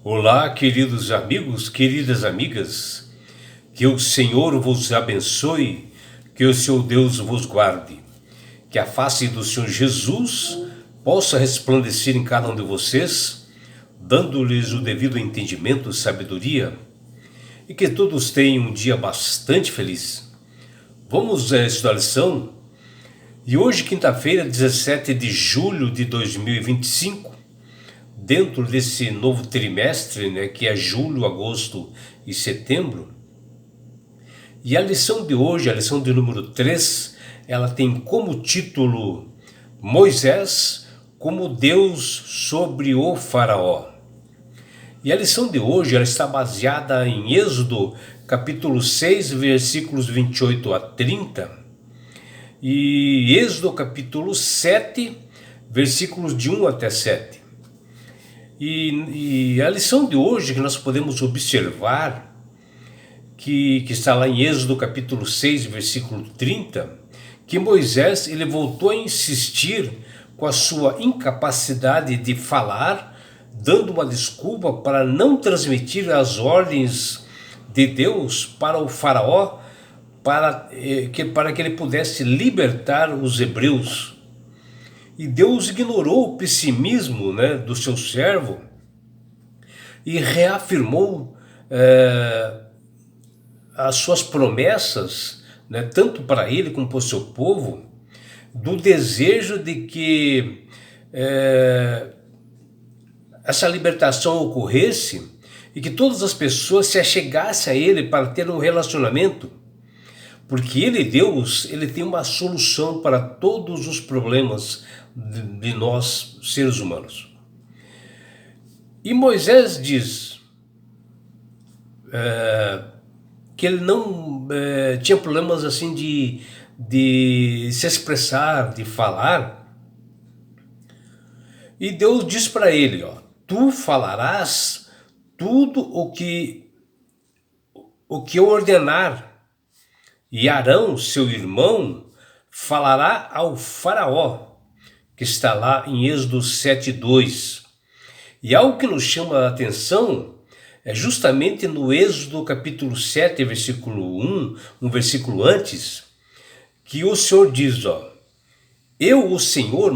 Olá, queridos amigos, queridas amigas, que o Senhor vos abençoe, que o seu Deus vos guarde, que a face do Senhor Jesus possa resplandecer em cada um de vocês, dando-lhes o devido entendimento e sabedoria, e que todos tenham um dia bastante feliz. Vamos estudar a lição, e hoje, quinta-feira, 17 de julho de 2025, dentro desse novo trimestre, né, que é julho, agosto e setembro. E a lição de hoje, a lição de número 3, ela tem como título Moisés como Deus sobre o faraó. E a lição de hoje ela está baseada em Êxodo, capítulo 6, versículos 28 a 30, e Êxodo, capítulo 7, versículos de 1 até 7. E a lição de hoje que nós podemos observar, que está lá em Êxodo capítulo 6, versículo 30, que Moisés ele voltou a insistir com a sua incapacidade de falar, dando uma desculpa para não transmitir as ordens de Deus para o faraó, para que ele pudesse libertar os hebreus. E Deus ignorou o pessimismo, né, do seu servo e reafirmou as suas promessas, né, tanto para ele como para o seu povo, do desejo de que essa libertação ocorresse e que todas as pessoas se achegassem a ele para ter um relacionamento. Porque ele, Deus, ele tem uma solução para todos os problemas de nós, seres humanos. E Moisés diz que ele não tinha problemas assim de se expressar, de falar. E Deus diz para ele, tu falarás tudo o que eu ordenar. E Arão, seu irmão, falará ao faraó, que está lá em Êxodo 7:2. E algo que nos chama a atenção é justamente no Êxodo capítulo 7, versículo 1, um versículo antes, que o Senhor diz, eu, o Senhor,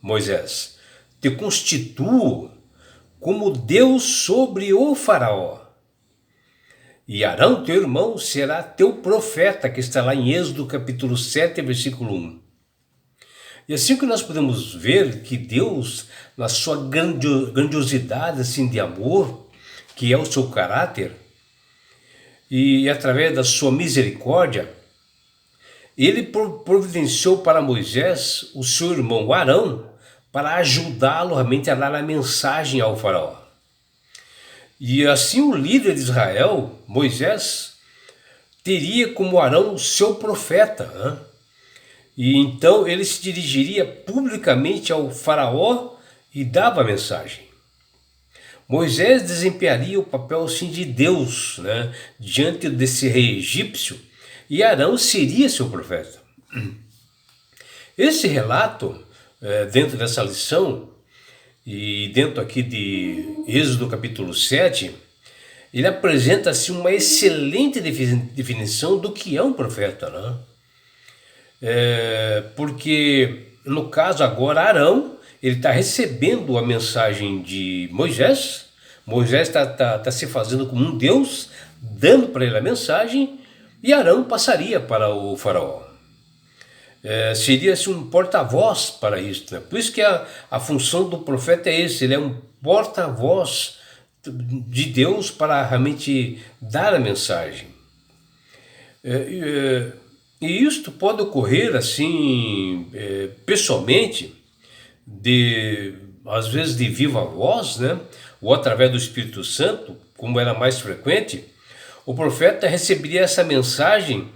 Moisés, te constituo como Deus sobre o faraó. E Arão, teu irmão, será teu profeta, que está lá em Êxodo capítulo 7, versículo 1. E assim que nós podemos ver que Deus, na sua grandiosidade assim, de amor, que é o seu caráter, e através da sua misericórdia, ele providenciou para Moisés, o seu irmão Arão, para ajudá-lo realmente a dar a mensagem ao faraó. E assim o líder de Israel, Moisés, teria como Arão seu profeta, né? E então ele se dirigiria publicamente ao faraó e dava a mensagem. Moisés desempenharia o papel assim de Deus, né, diante desse rei egípcio, e Arão seria seu profeta. Esse relato, dentro dessa lição, e dentro aqui de Êxodo capítulo 7, ele apresenta assim, uma excelente definição do que é um profeta, né? Porque no caso agora Arão, ele está recebendo a mensagem de Moisés. Moisés está se fazendo como um Deus, dando para ele a mensagem, e Arão passaria para o faraó. Seria-se um porta-voz para isso, né? Por isso que a função do profeta é esse, ele é um porta-voz de Deus para realmente dar a mensagem. E isto pode ocorrer assim, pessoalmente, às vezes de viva voz, né? Ou através do Espírito Santo, como era mais frequente. O profeta receberia essa mensagem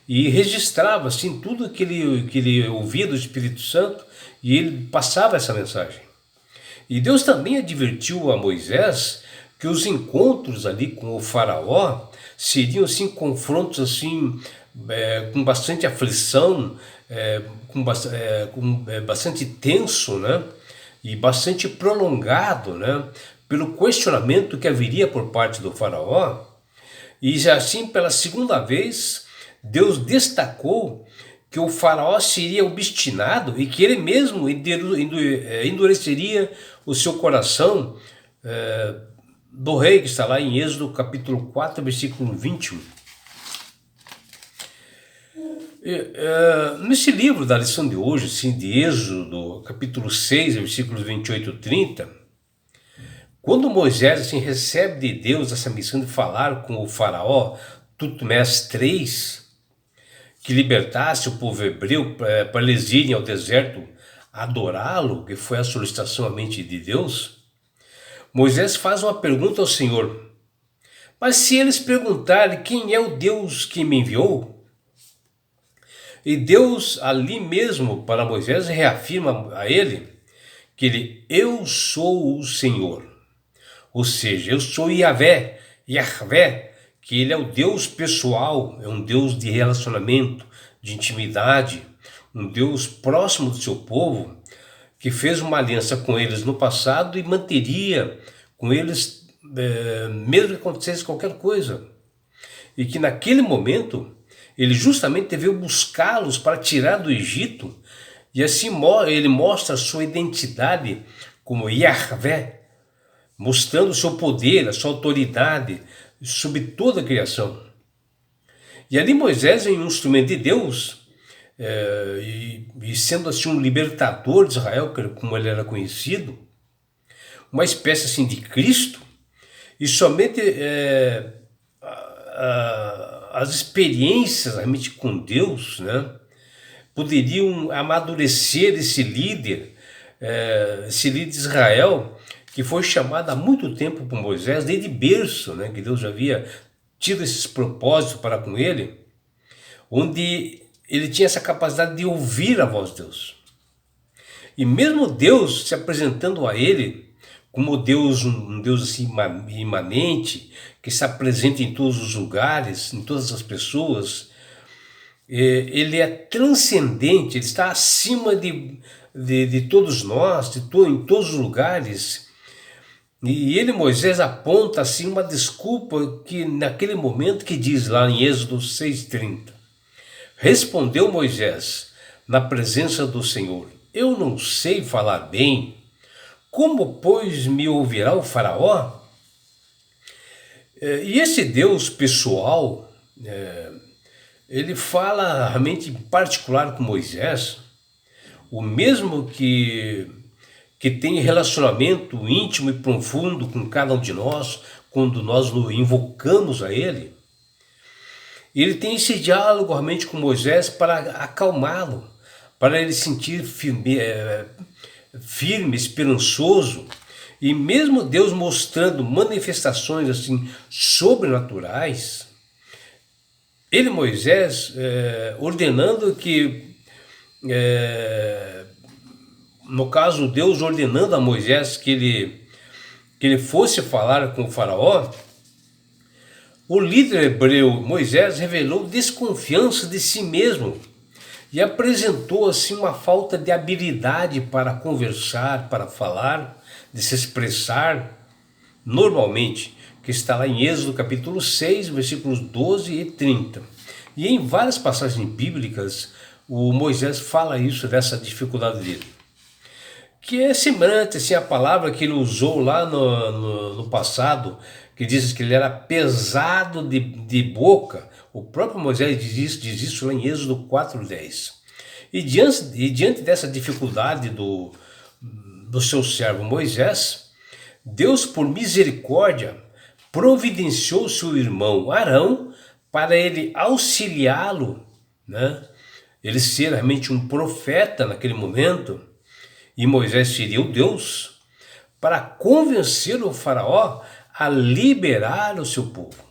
e registrava assim tudo que ele ouvia do Espírito Santo, e ele passava essa mensagem. E Deus também advertiu a Moisés que os encontros ali com o faraó seriam assim confrontos assim com bastante aflição, bastante tenso, né? e bastante prolongado, né, pelo questionamento que haveria por parte do faraó. E assim, pela segunda vez, Deus destacou que o faraó seria obstinado e que ele mesmo endureceria o seu coração, do rei, que está lá em Êxodo capítulo 4, versículo 21. Nesse livro da lição de hoje, assim, de Êxodo capítulo 6, versículos 28 e 30, quando Moisés assim, recebe de Deus essa missão de falar com o faraó Tutmés III, que libertasse o povo hebreu para eles irem ao deserto adorá-lo, que foi a solicitação à mente de Deus, Moisés faz uma pergunta ao Senhor: mas se eles perguntarem quem é o Deus que me enviou? E Deus ali mesmo para Moisés reafirma a ele que eu sou o Senhor. Ou seja, eu sou Yahvé, que ele é o Deus pessoal, é um Deus de relacionamento, de intimidade, um Deus próximo do seu povo, que fez uma aliança com eles no passado e manteria com eles, mesmo que acontecesse qualquer coisa. E que naquele momento, ele justamente veio buscá-los para tirar do Egito, e assim ele mostra a sua identidade como Yahvé, mostrando o seu poder, a sua autoridade sobre toda a criação. E ali Moisés é um instrumento de Deus, e sendo assim um libertador de Israel, como ele era conhecido, uma espécie assim de Cristo, e somente as experiências realmente com Deus, né, poderiam amadurecer esse líder de Israel, que foi chamado há muito tempo por Moisés, desde berço, né, que Deus já havia tido esses propósitos para com ele, onde ele tinha essa capacidade de ouvir a voz de Deus. E mesmo Deus se apresentando a ele como Deus, um Deus assim imanente, que se apresenta em todos os lugares, em todas as pessoas, ele é transcendente, ele está acima de todos nós, em todos os lugares. E ele, Moisés, aponta assim uma desculpa que naquele momento que diz lá em Êxodo 6,30. Respondeu Moisés na presença do Senhor: eu não sei falar bem, como pois me ouvirá o faraó? E esse Deus pessoal, ele fala realmente em particular com Moisés, o mesmo que tem relacionamento íntimo e profundo com cada um de nós, quando nós nos invocamos a ele. Ele tem esse diálogo realmente com Moisés para acalmá-lo, para ele sentir firme, esperançoso, e mesmo Deus mostrando manifestações assim sobrenaturais, ele, Moisés, ordenando que, no caso, Deus ordenando a Moisés que ele fosse falar com o faraó, o líder hebreu Moisés revelou desconfiança de si mesmo e apresentou assim uma falta de habilidade para conversar, para falar, de se expressar normalmente, que está lá em Êxodo capítulo 6, versículos 12 e 30. E em várias passagens bíblicas, o Moisés fala isso, dessa dificuldade dele. Que é semelhante assim, a palavra que ele usou lá no passado, que diz que ele era pesado de boca. O próprio Moisés diz isso lá em Êxodo 4:10. E diante dessa dificuldade do seu servo Moisés, Deus, por misericórdia, providenciou seu irmão Arão para ele auxiliá-lo, né? Ele ser realmente um profeta naquele momento, e Moisés seria o Deus, para convencer o faraó a liberar o seu povo.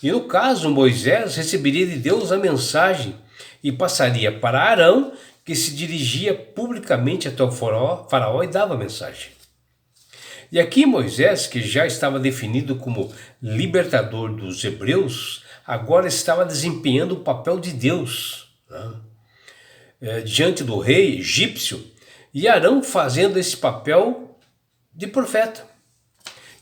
E no caso, Moisés receberia de Deus a mensagem e passaria para Arão, que se dirigia publicamente até o faraó e dava a mensagem. E aqui Moisés, que já estava definido como libertador dos hebreus, agora estava desempenhando o papel de Deus, né? Diante do rei egípcio, e Arão fazendo esse papel de profeta.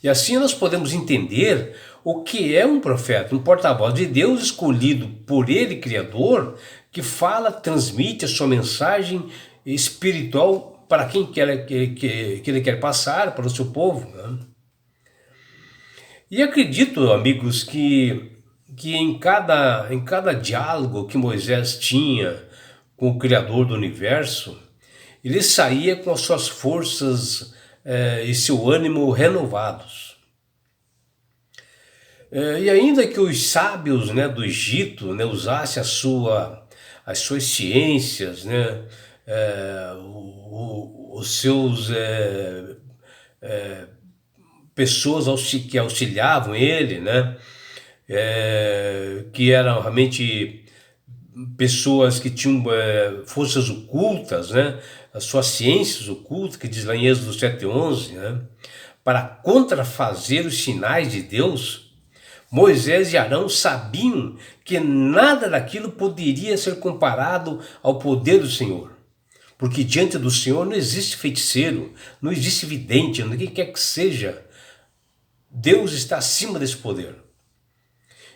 E assim nós podemos entender o que é um profeta, um porta-voz de Deus escolhido por ele, Criador, que fala, transmite a sua mensagem espiritual para quem que ele quer passar, para o seu povo, né? E acredito, amigos, que em cada diálogo que Moisés tinha com o Criador do universo, ele saía com as suas forças e seu ânimo renovados. E ainda que os sábios, né, do Egito, né, usassem as suas ciências, né, os seus pessoas que auxiliavam ele, né, que eram realmente pessoas que tinham forças ocultas, né, as suas ciências ocultas, que diz lá em Êxodo 7:11, né, para contrafazer os sinais de Deus. Moisés e Arão sabiam que nada daquilo poderia ser comparado ao poder do Senhor, porque diante do Senhor não existe feiticeiro, não existe vidente, não quer que seja. Deus está acima desse poder.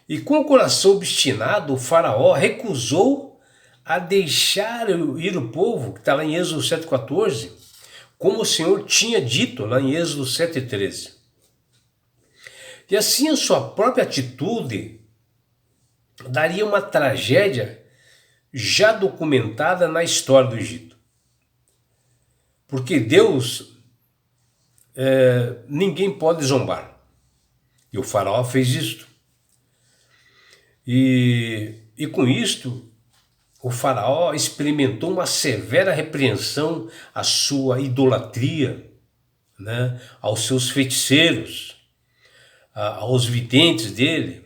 E com o coração obstinado, o faraó recusou a deixar ir o povo, que está lá em Êxodo 7:14, como o Senhor tinha dito lá em Êxodo 7:13. E assim a sua própria atitude daria uma tragédia já documentada na história do Egito. Porque Deus, ninguém pode zombar. E o faraó fez isto. E com isto, o faraó experimentou uma severa repreensão à sua idolatria, né, aos seus feiticeiros, aos videntes dele,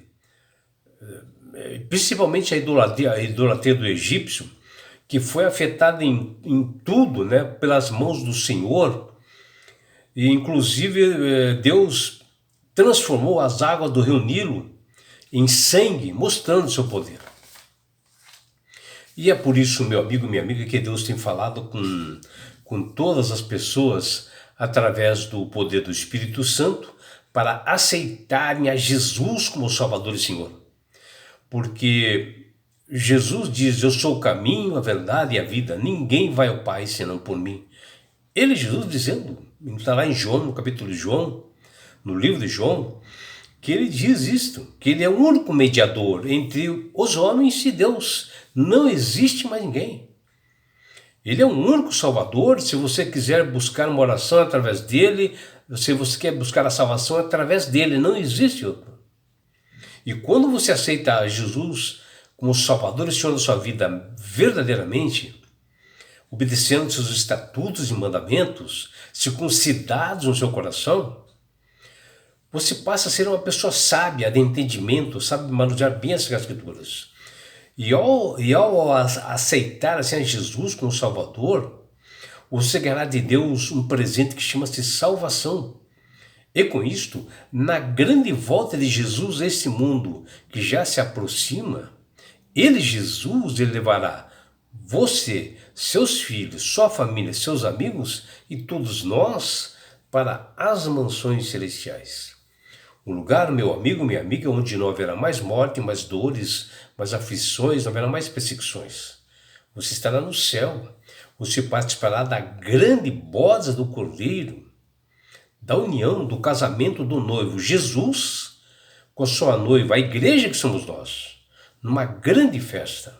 principalmente a idolatria do egípcio, que foi afetada em tudo, né, pelas mãos do Senhor. E inclusive Deus transformou as águas do rio Nilo em sangue, mostrando seu poder. E é por isso, meu amigo, minha amiga, que Deus tem falado com todas as pessoas através do poder do Espírito Santo para aceitarem a Jesus como Salvador e Senhor. Porque Jesus diz: eu sou o caminho, a verdade e a vida, ninguém vai ao Pai senão por mim. Ele, Jesus, dizendo, está lá em João, no capítulo de João, no livro de João, que ele diz isto, que ele é o único mediador entre os homens e Deus. Não existe mais ninguém. Ele é o único Salvador. Se você quiser buscar uma oração através dele, se você quer buscar a salvação através dele, não existe outro. E quando você aceita Jesus como Salvador e Senhor da sua vida verdadeiramente, obedecendo seus estatutos e mandamentos, circuncidados no seu coração, você passa a ser uma pessoa sábia, de entendimento, sabe manusear bem as Escrituras. E ao aceitar assim, a Jesus como Salvador, você ganhará de Deus um presente que chama-se salvação. E com isto, na grande volta de Jesus a este mundo que já se aproxima, Jesus, ele levará você, seus filhos, sua família, seus amigos e todos nós para as mansões celestiais. Um lugar, meu amigo, minha amiga, onde não haverá mais morte, mais dores, mais aflições, não haverá mais perseguições. Você estará no céu, você participará da grande boda do Cordeiro, da união, do casamento do noivo Jesus com a sua noiva, a igreja que somos nós, numa grande festa.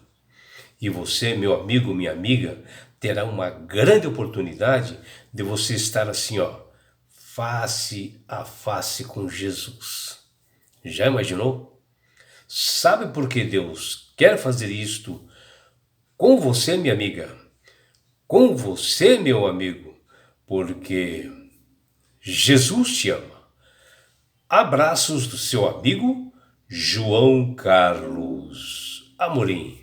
E você, meu amigo, minha amiga, terá uma grande oportunidade de você estar assim, face a face com Jesus. Já imaginou? Sabe por que Deus quer fazer isto com você, minha amiga? Com você, meu amigo? Porque Jesus te ama. Abraços do seu amigo João Carlos Amorim.